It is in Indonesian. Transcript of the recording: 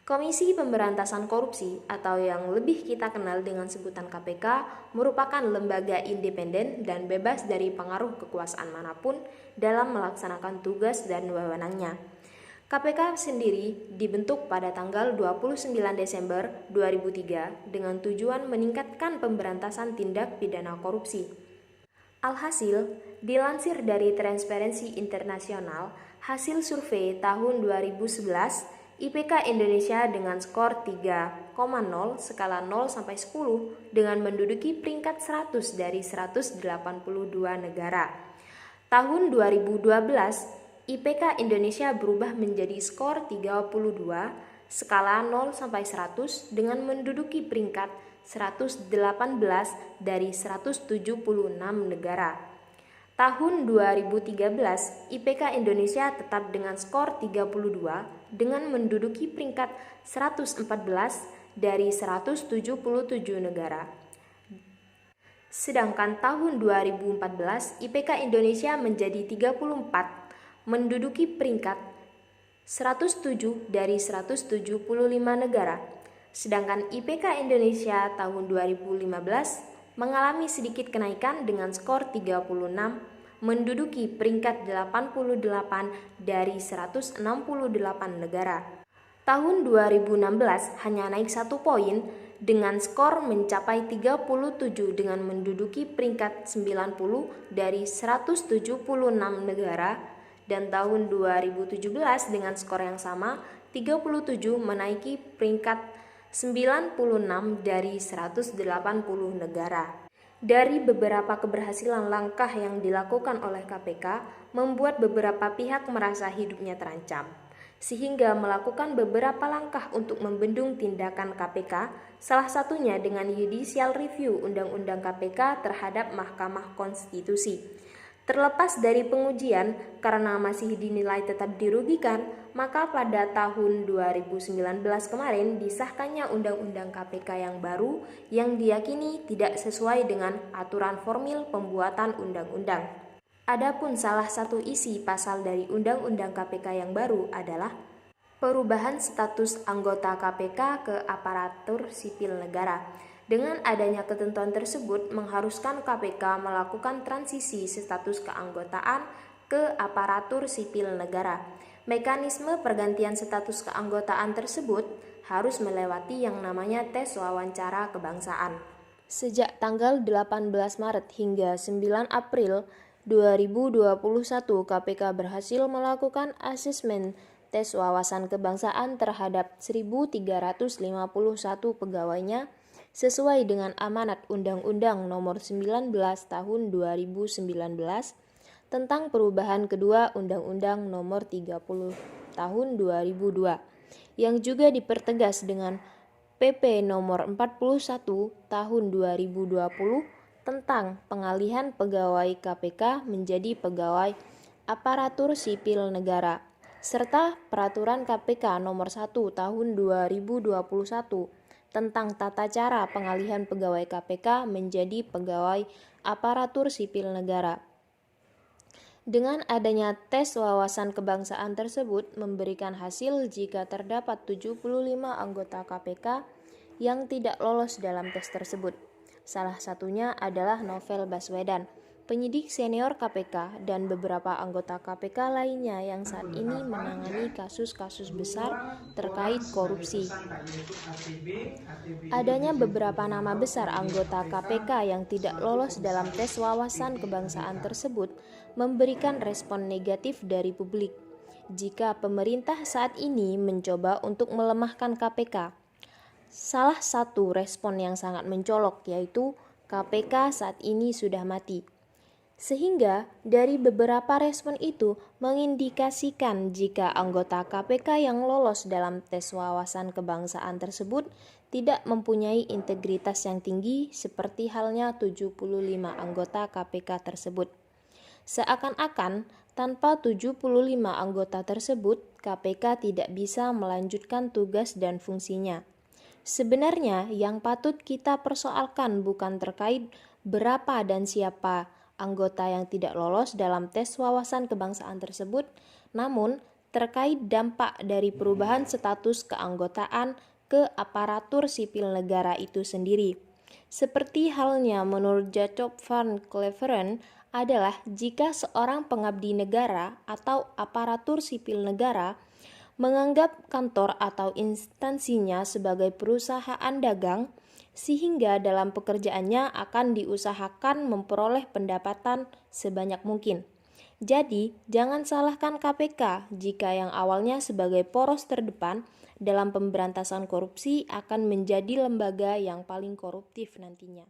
Komisi Pemberantasan Korupsi atau yang lebih kita kenal dengan sebutan KPK merupakan lembaga independen dan bebas dari pengaruh kekuasaan manapun dalam melaksanakan tugas dan wewenangnya. KPK sendiri dibentuk pada tanggal 29 Desember 2003 dengan tujuan meningkatkan pemberantasan tindak pidana korupsi. Alhasil, dilansir dari Transparency International, hasil survei tahun 2011, IPK Indonesia dengan skor 3,0 skala 0 sampai 10 dengan menduduki peringkat 100 dari 182 negara. Tahun 2012, IPK Indonesia berubah menjadi skor 32 skala 0 sampai 100 dengan menduduki peringkat 118 dari 176 negara. Tahun 2013, IPK Indonesia tetap dengan skor 32 dengan menduduki peringkat 114 dari 177 negara. Sedangkan tahun 2014, IPK Indonesia menjadi 34, menduduki peringkat 107 dari 175 negara. Sedangkan IPK Indonesia tahun 2015 mengalami sedikit kenaikan dengan skor 36, menduduki peringkat 88 dari 168 negara. Tahun 2016 hanya naik 1 poin dengan skor mencapai 37 dengan menduduki peringkat 90 dari 176 negara, dan tahun 2017 dengan skor yang sama 37 menaiki peringkat 96 dari 180 negara. Dari beberapa keberhasilan langkah yang dilakukan oleh KPK membuat beberapa pihak merasa hidupnya terancam, sehingga melakukan beberapa langkah untuk membendung tindakan KPK, salah satunya dengan judicial review Undang-Undang KPK terhadap Mahkamah Konstitusi. Terlepas dari pengujian, karena masih dinilai tetap dirugikan, maka pada tahun 2019 kemarin disahkannya Undang-Undang KPK yang baru yang diyakini tidak sesuai dengan aturan formil pembuatan undang-undang. Adapun salah satu isi pasal dari Undang-Undang KPK yang baru adalah perubahan status anggota KPK ke aparatur sipil negara. Dengan adanya ketentuan tersebut mengharuskan KPK melakukan transisi status keanggotaan ke aparatur sipil negara. Mekanisme pergantian status keanggotaan tersebut harus melewati yang namanya tes wawancara kebangsaan. Sejak tanggal 18 Maret hingga 9 April 2021, KPK berhasil melakukan asesmen tes wawasan kebangsaan terhadap 1.351 pegawainya sesuai dengan amanat Undang-Undang Nomor 19 Tahun 2019 tentang perubahan kedua Undang-Undang Nomor 30 Tahun 2002 yang juga dipertegas dengan PP Nomor 41 Tahun 2020 tentang pengalihan pegawai KPK menjadi pegawai aparatur sipil negara, serta Peraturan KPK Nomor 1 Tahun 2021 tentang tata cara pengalihan pegawai KPK menjadi pegawai aparatur sipil negara. Dengan adanya tes wawasan kebangsaan tersebut memberikan hasil jika terdapat 75 anggota KPK yang tidak lolos dalam tes tersebut. Salah satunya adalah Novel Baswedan, penyidik senior KPK, dan beberapa anggota KPK lainnya yang saat ini menangani kasus-kasus besar terkait korupsi. Adanya beberapa nama besar anggota KPK yang tidak lolos dalam tes wawasan kebangsaan tersebut memberikan respon negatif dari publik. Jika pemerintah saat ini mencoba untuk melemahkan KPK, salah satu respon yang sangat mencolok yaitu KPK saat ini sudah mati. Sehingga dari beberapa respon itu mengindikasikan jika anggota KPK yang lolos dalam tes wawasan kebangsaan tersebut tidak mempunyai integritas yang tinggi seperti halnya 75 anggota KPK tersebut. Seakan-akan tanpa 75 anggota tersebut, KPK tidak bisa melanjutkan tugas dan fungsinya. Sebenarnya yang patut kita persoalkan bukan terkait berapa dan siapa anggota yang tidak lolos dalam tes wawasan kebangsaan tersebut, namun terkait dampak dari perubahan status keanggotaan ke aparatur sipil negara itu sendiri. Seperti halnya menurut Jacob van Cleveren adalah jika seorang pengabdi negara atau aparatur sipil negara menganggap kantor atau instansinya sebagai perusahaan dagang, sehingga dalam pekerjaannya akan diusahakan memperoleh pendapatan sebanyak mungkin. Jadi, jangan salahkan KPK jika yang awalnya sebagai poros terdepan dalam pemberantasan korupsi akan menjadi lembaga yang paling koruptif nantinya.